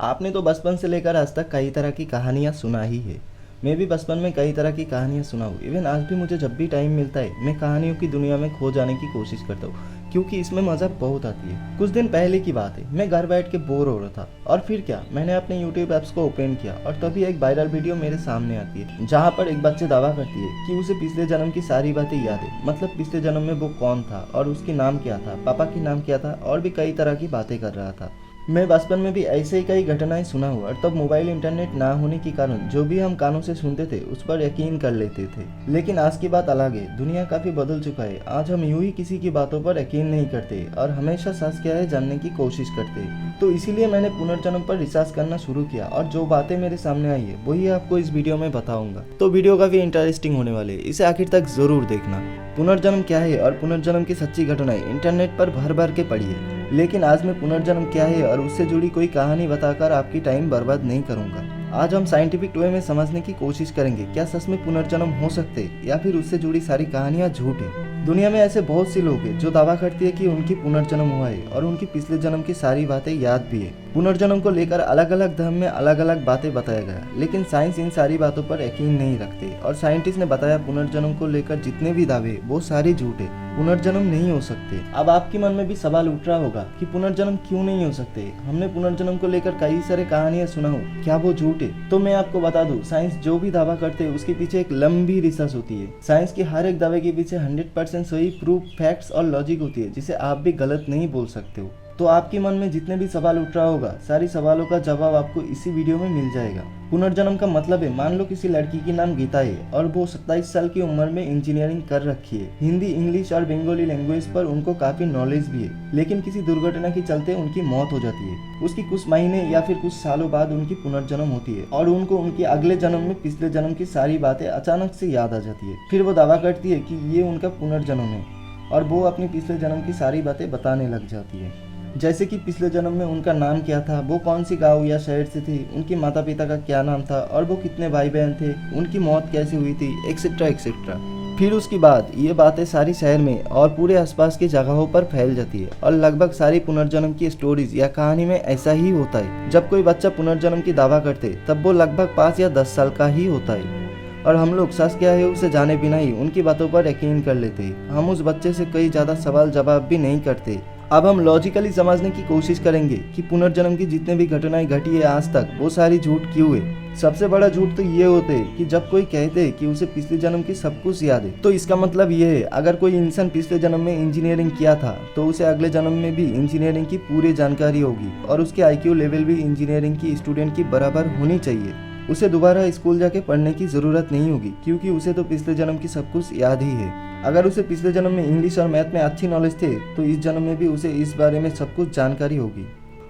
आपने तो बचपन से लेकर आज तक कई तरह की कहानियाँ सुना ही है। मैं भी बचपन में कई तरह की कहानियाँ सुना हूँ। इवन आज भी मुझे जब भी टाइम मिलता है मैं कहानियों की दुनिया में खो जाने की कोशिश करता हूँ, क्योंकि इसमें मज़ा बहुत आती है। कुछ दिन पहले की बात है, मैं घर बैठ के बोर हो रहा था और फिर क्या, मैंने अपने यूट्यूब ऐप्स को ओपन किया और तभी एक वायरल वीडियो मेरे सामने आती है, जहाँ पर एक बच्चे दावा करती है कि उसे पिछले जन्म की सारी बातें याद है। मतलब पिछले जन्म में वो कौन था और उसकी नाम क्या था, पापा की नाम क्या था, और भी कई तरह की बातें कर रहा था। मैं बचपन में भी ऐसे ही कई घटनाएं सुना हूँ और तब मोबाइल इंटरनेट ना होने के कारण जो भी हम कानों से सुनते थे उस पर यकीन कर लेते थे। लेकिन आज की बात अलग है, दुनिया काफ़ी बदल चुका है। आज हम यूं ही किसी की बातों पर यकीन नहीं करते और हमेशा सच क्या है जानने की कोशिश करते। तो इसीलिए मैंने पुनर्जन्म पर रिसर्च करना शुरू किया और जो बातें मेरे सामने आई है वही आपको इस वीडियो में बताऊंगा। तो वीडियो काफ़ी इंटरेस्टिंग होने वाले है, इसे आखिर तक ज़रूर देखना। पुनर्जन्म क्या है और पुनर्जन्म की सच्ची घटनाएं इंटरनेट पर भर भर के पढ़ी है, लेकिन आज मैं पुनर्जन्म क्या है और उससे जुड़ी कोई कहानी बताकर आपकी टाइम बर्बाद नहीं करूंगा। आज हम साइंटिफिक वे में समझने की कोशिश करेंगे क्या सच में पुनर्जन्म हो सकते या फिर उससे जुड़ी सारी कहानियां झूठ है। दुनिया में ऐसे बहुत से लोग हैं जो दावा करते हैं कि उनकी पुनर्जन्म हुआ है और उनकी पिछले जन्म की सारी बातें याद भी है। पुनर्जन्म को लेकर अलग अलग धर्म में अलग अलग बातें बताया गया, लेकिन साइंस इन सारी बातों पर यकीन नहीं रखते और साइंटिस्ट ने बताया पुनर्जन्म को लेकर जितने भी दावे वो सारे झूठ है, पुनर्जन्म नहीं हो सकते। अब आपके मन में भी सवाल उठ रहा होगा कि पुनर्जन्म क्यों नहीं हो सकते। हमने पुनर्जन्म को लेकर कई सारे कहानियां सुना हो, क्या वो झूठ है? तो मैं आपको बता दूं, साइंस जो भी दावा करते हैं उसके पीछे एक लंबी रिसर्च होती है। साइंस के हर एक दावे के पीछे 100% सही प्रूफ, फैक्ट्स और लॉजिक होती है, जिसे आप भी गलत नहीं बोल सकते हो। तो आपके मन में जितने भी सवाल उठ रहा होगा, सारी सवालों का जवाब आपको इसी वीडियो में मिल जाएगा। पुनर्जन्म का मतलब है, मान लो किसी लड़की की नाम गीता है और वो 27 साल की उम्र में इंजीनियरिंग कर रखी है। हिंदी, इंग्लिश और बंगाली लैंग्वेज पर उनको काफी नॉलेज भी है, लेकिन किसी दुर्घटना के चलते उनकी मौत हो जाती है। उसकी कुछ महीने या फिर कुछ सालों बाद उनकी पुनर्जन्म होती है और उनको उनके अगले जन्म में पिछले जन्म की सारी बातें अचानक से याद आ जाती है। फिर वो दावा करती है कि ये उनका पुनर्जन्म है और वो अपनी पिछले जन्म की सारी बातें बताने लग जाती है, जैसे कि पिछले जन्म में उनका नाम क्या था, वो कौन सी गांव या शहर से थी, उनके माता पिता का क्या नाम था और वो कितने भाई बहन थे, उनकी मौत कैसे हुई थी, एक्सेट्रा एक्सेट्रा। फिर उसके बाद ये बातें सारी शहर में और पूरे आसपास की जगहों पर फैल जाती है और लगभग सारी पुनर्जन्म की स्टोरीज या कहानी में ऐसा ही होता है। जब कोई बच्चा पुनर्जन्म की दावा करते तब वो लगभग 5 या 10 साल का ही होता है और हम लोग सच क्या है उसे जाने बिना ही उनकी बातों पर यकीन कर लेते। हम उस बच्चे से कई ज़्यादा सवाल जवाब भी नहीं करते। अब हम लॉजिकली समझने की कोशिश करेंगे कि पुनर्जन्म की जितने भी घटनाएं घटी है आज तक, वो सारी झूठ क्यों है। सबसे बड़ा झूठ तो ये होते है कि जब कोई कहते है कि उसे पिछले जन्म की सब कुछ याद है, तो इसका मतलब ये है अगर कोई इंसान पिछले जन्म में इंजीनियरिंग किया था तो उसे अगले जन्म में भी इंजीनियरिंग की पूरी जानकारी होगी और उसके IQ लेवल भी इंजीनियरिंग की स्टूडेंट की बराबर होनी चाहिए। उसे दोबारा स्कूल जाके पढ़ने की ज़रूरत नहीं होगी, क्योंकि उसे तो पिछले जन्म की सब कुछ याद ही है। अगर उसे पिछले जन्म में इंग्लिश और मैथ में अच्छी नॉलेज थे तो इस जन्म में भी उसे इस बारे में सब कुछ जानकारी होगी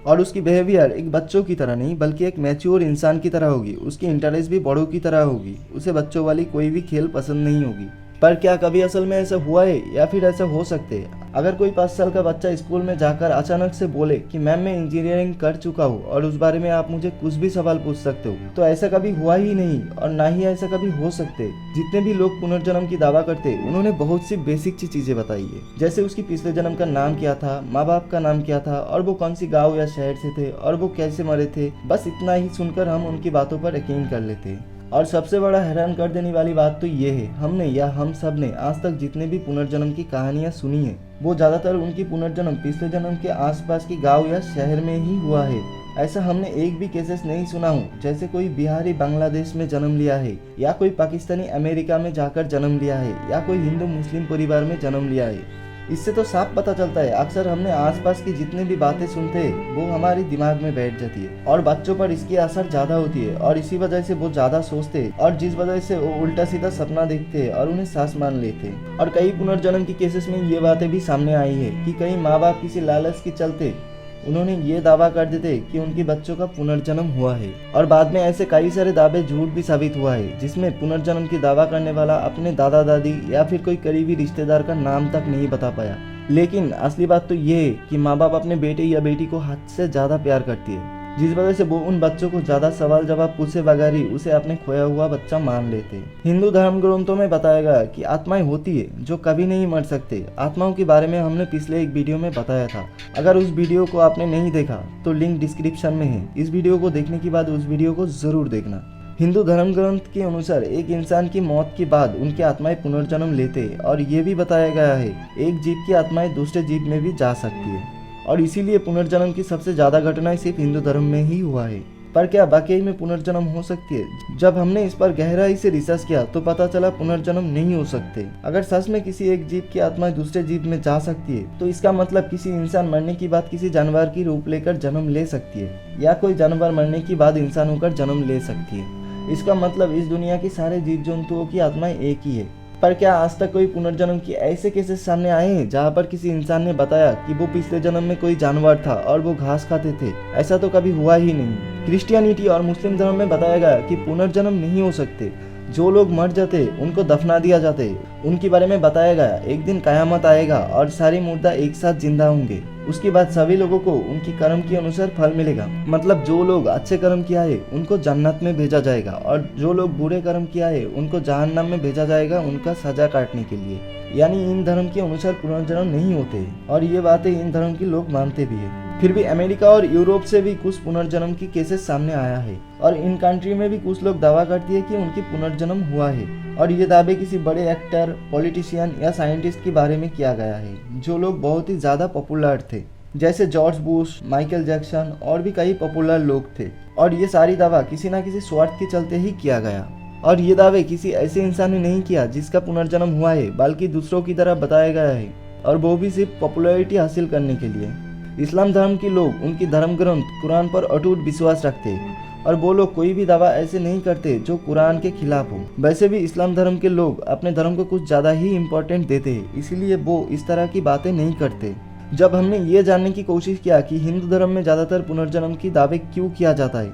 और उसकी बिहेवियर एक बच्चों की तरह नहीं बल्कि एक मैच्योर इंसान की तरह होगी। उसकी इंटरेस्ट भी बड़ों की तरह होगी। उसे बच्चों वाली कोई भी खेल पसंद नहीं होगी। पर क्या कभी असल में ऐसा हुआ है या फिर ऐसा हो सकते है? अगर कोई 5 साल का बच्चा स्कूल में जाकर अचानक से बोले कि मैम मैं इंजीनियरिंग कर चुका हूँ और उस बारे में आप मुझे कुछ भी सवाल पूछ सकते हो, तो ऐसा कभी हुआ ही नहीं और ना ही ऐसा कभी हो सकते। जितने भी लोग पुनर्जन्म की दावा करते उन्होंने बहुत सी बेसिक चीजें बताई है, जैसे उसकी पिछले जन्म का नाम क्या था, माँ बाप का नाम क्या था और वो कौन सी गाँव या शहर से थे और वो कैसे मरे थे। बस इतना ही सुनकर हम उनकी बातों पर यकीन कर लेते। और सबसे बड़ा हैरान कर देने वाली बात तो ये है, हमने या हम सब ने आज तक जितने भी पुनर्जन्म की कहानियां सुनी है वो ज्यादातर उनकी पुनर्जन्म पिछले जन्म के आसपास की गांव या शहर में ही हुआ है। ऐसा हमने एक भी केसेस नहीं सुना हूँ जैसे कोई बिहारी बांग्लादेश में जन्म लिया है या कोई पाकिस्तानी अमेरिका में जाकर जन्म लिया है या कोई हिंदू मुस्लिम परिवार में जन्म लिया है। इससे तो साफ पता चलता है अक्सर हमने आसपास की जितने भी बातें सुनते हैं वो हमारे दिमाग में बैठ जाती है और बच्चों पर इसकी असर ज्यादा होती है और इसी वजह से वो ज्यादा सोचते हैं और जिस वजह से वो उल्टा सीधा सपना देखते हैं और उन्हें सच मान लेते हैं। और कई पुनर्जन्म की केसेस में ये बातें भी सामने आई है कि कई माँ बाप किसी लालच के चलते उन्होंने ये दावा कर देते कि उनके बच्चों का पुनर्जन्म हुआ है और बाद में ऐसे कई सारे दावे झूठ भी साबित हुआ है, जिसमें पुनर्जन्म की दावा करने वाला अपने दादा दादी या फिर कोई करीबी रिश्तेदार का नाम तक नहीं बता पाया। लेकिन असली बात तो ये है कि माँ बाप अपने बेटे या बेटी को हद से ज़्यादा प्यार करती है। जिस वजह से वो उन बच्चों को ज़्यादा सवाल जवाब पूछे बगैर ही उसे अपने खोया हुआ बच्चा मान लेते। हिंदू धर्म ग्रंथों में बताया गया कि आत्माएं होती है जो कभी नहीं मर सकते। आत्माओं के बारे में हमने पिछले एक वीडियो में बताया था। अगर उस वीडियो को आपने नहीं देखा तो लिंक डिस्क्रिप्शन में है। इस वीडियो को देखने के बाद उस वीडियो को ज़रूर देखना। हिंदू धर्म ग्रंथ के अनुसार एक इंसान की मौत के बाद उनकी आत्माएं पुनर्जन्म लेते और ये भी बताया गया है एक जीव की आत्माएं दूसरे जीव में भी जा सकती है और इसीलिए पुनर्जन्म की सबसे ज़्यादा घटनाएं सिर्फ हिंदू धर्म में ही हुआ है। पर क्या वाकई में पुनर्जन्म हो सकती है? जब हमने इस पर गहराई से रिसर्च किया तो पता चला पुनर्जन्म नहीं हो सकते। अगर सच में किसी एक जीव की आत्मा दूसरे जीव में जा सकती है तो इसका मतलब किसी इंसान मरने के बाद किसी जानवर की रूप लेकर जन्म ले सकती है या कोई जानवर मरने के बाद इंसान होकर जन्म ले सकती है। इसका मतलब इस दुनिया के सारे जीव जंतुओं की आत्माएं एक ही है। पर क्या आज तक कोई पुनर्जन्म की ऐसे केसेस सामने आए हैं जहाँ पर किसी इंसान ने बताया कि वो पिछले जन्म में कोई जानवर था और वो घास खाते थे? ऐसा तो कभी हुआ ही नहीं। क्रिश्चियनिटी और मुस्लिम धर्म में बताया गया कि पुनर्जन्म नहीं हो सकते। जो लोग मर जाते उनको दफना दिया जाते। उनके बारे में बताया गया एक दिन कयामत आएगा और सारी मुर्दा एक साथ जिंदा होंगे। उसके बाद सभी लोगों को उनकी कर्म के अनुसार फल मिलेगा। मतलब जो लोग अच्छे कर्म किया है उनको जन्नत में भेजा जाएगा और जो लोग बुरे कर्म किया है उनको जहन्नम में भेजा जाएगा उनका सजा काटने के लिए। यानी इन धर्म के अनुसार पुनर्जन्म नहीं होते और ये बातें इन धर्म के लोग मानते भी है। फिर भी अमेरिका और यूरोप से भी कुछ पुनर्जन्म की केसेस सामने आया है और इन कंट्री में भी कुछ लोग दावा करती है कि उनकी पुनर्जन्म हुआ है और ये दावे किसी बड़े एक्टर, पॉलिटिशियन या साइंटिस्ट के बारे में किया गया है जो लोग बहुत ही ज़्यादा पॉपुलर थे, जैसे जॉर्ज बुश, माइकल जैक्सन और भी कई पॉपुलर लोग थे। और ये सारी दावा किसी न किसी स्वार्थ के चलते ही किया गया और ये दावे किसी ऐसे इंसान ने नहीं किया जिसका पुनर्जन्म हुआ है, बल्कि दूसरों की तरह बताया गया है और वो भी सिर्फ पॉपुलैरिटी हासिल करने के लिए। इस्लाम धर्म के लोग उनकी धर्म ग्रंथ कुरान पर अटूट विश्वास रखते हैं और वो लोग कोई भी दावा ऐसे नहीं करते जो कुरान के खिलाफ हो। वैसे भी इस्लाम धर्म के लोग अपने धर्म को कुछ ज़्यादा ही इम्पोर्टेंट देते हैं, इसीलिए वो इस तरह की बातें नहीं करते। जब हमने ये जानने की कोशिश किया कि हिंदू धर्म में ज़्यादातर पुनर्जन्म की दावे क्यों किया जाता है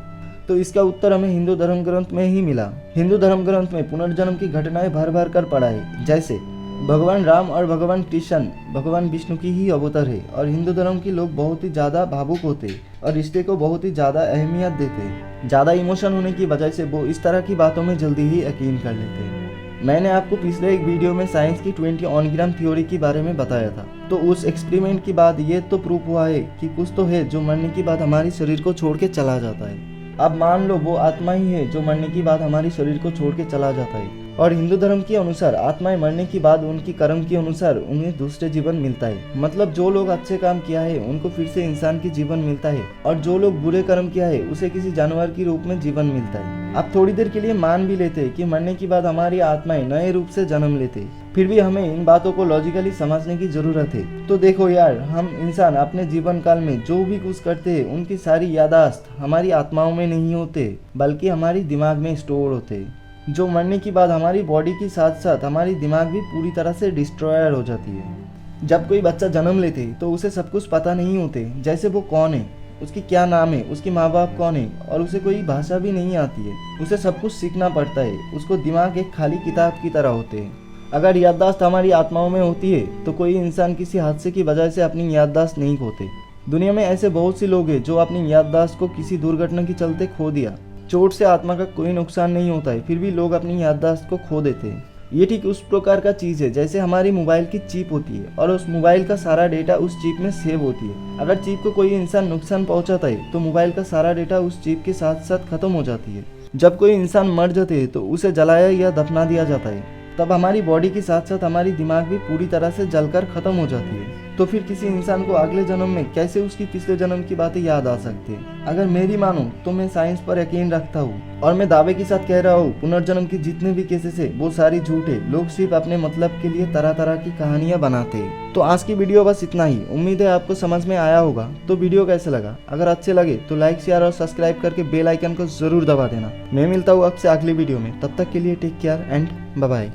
तो इसका उत्तर हमें हिंदू धर्म ग्रंथ में ही मिला। हिंदू धर्म ग्रंथ में पुनर्जन्म की घटनाएं भर भर कर पड़ा है। जैसे भगवान राम और भगवान कृष्ण भगवान विष्णु की ही अवतार है और हिंदू धर्म के लोग बहुत ही ज़्यादा भावुक होते और रिश्ते को बहुत ही ज़्यादा अहमियत देते। ज़्यादा इमोशन होने की वजह से वो इस तरह की बातों में जल्दी ही यकीन कर लेते हैं। मैंने आपको पिछले एक वीडियो में साइंस की 20 ऑनग्राम थ्योरी के बारे में बताया था, तो उस एक्सपेरिमेंट के बाद ये तो प्रूफ हुआ है कि कुछ तो है जो मरने के बाद हमारे शरीर को छोड़ के चला जाता है। अब मान लो वो आत्मा ही है जो मरने के बाद हमारे शरीर को छोड़ के चला जाता है और हिंदू धर्म के अनुसार आत्माएं मरने के बाद उनकी कर्म के अनुसार उन्हें दूसरे जीवन मिलता है। मतलब जो लोग अच्छे काम किया है उनको फिर से इंसान की जीवन मिलता है और जो लोग बुरे कर्म किया है उसे किसी जानवर के रूप में जीवन मिलता है। आप थोड़ी देर के लिए मान भी लेते कि मरने के बाद हमारी आत्माएं नए रूप से जन्म लेते, फिर भी हमें इन बातों को लॉजिकली समझने की जरूरत है। तो देखो यार, हम इंसान अपने जीवन काल में जो भी कुछ करते हैं उनकी सारी यादाश्त हमारी आत्माओं में नहीं होते बल्कि हमारी दिमाग में स्टोर होते, जो मरने के बाद हमारी बॉडी के साथ साथ हमारी दिमाग भी पूरी तरह से डिस्ट्रॉयर हो जाती है। जब कोई बच्चा जन्म लेते तो उसे सब कुछ पता नहीं होते, जैसे वो कौन है, उसकी क्या नाम है, उसके माँ बाप कौन है और उसे कोई भाषा भी नहीं आती है। उसे सब कुछ सीखना पड़ता है। उसको दिमाग एक खाली किताब की तरह होते हैं। अगर याददाश्त हमारी आत्माओं में होती है तो कोई इंसान किसी हादसे की वजह से अपनी याददाश्त नहीं खोते। दुनिया में ऐसे बहुत से लोग हैं जो अपनी याददाश्त को किसी दुर्घटना के चलते खो दिया। चोट से आत्मा का कोई नुकसान नहीं होता है, फिर भी लोग अपनी याददाश्त को खो देते हैं। ये ठीक उस प्रकार का चीज़ है जैसे हमारी मोबाइल की चिप होती है और उस मोबाइल का सारा डेटा उस चिप में सेव होती है। अगर चिप को कोई इंसान नुकसान पहुंचाता है तो मोबाइल का सारा डेटा उस चिप के साथ साथ खत्म हो जाती है। जब कोई इंसान मर जाते हैं तो उसे जलाया या दफना दिया जाता है, तब हमारी बॉडी के साथ साथ हमारी दिमाग भी पूरी तरह से जलकर खत्म हो जाती है। तो फिर किसी इंसान को अगले जन्म में कैसे उसकी पिछले जन्म की बातें याद आ सकती है? अगर मेरी मानो तो मैं साइंस पर यकीन रखता हूँ और मैं दावे के साथ कह रहा हूँ पुनर्जन्म की जितने भी केसेस है वो सारी झूठ है। लोग सिर्फ अपने मतलब के लिए तरह तरह की कहानियां बनाते हैं। तो आज की वीडियो बस इतना ही। उम्मीद है आपको समझ में आया होगा। तो वीडियो कैसे लगा? अगर अच्छे लगे तो लाइक, शेयर और सब्सक्राइब करके बेल आइकन को जरूर दबा देना। मैं मिलता हूँ आपसे अगली वीडियो में। तब तक के लिए take care and bye bye.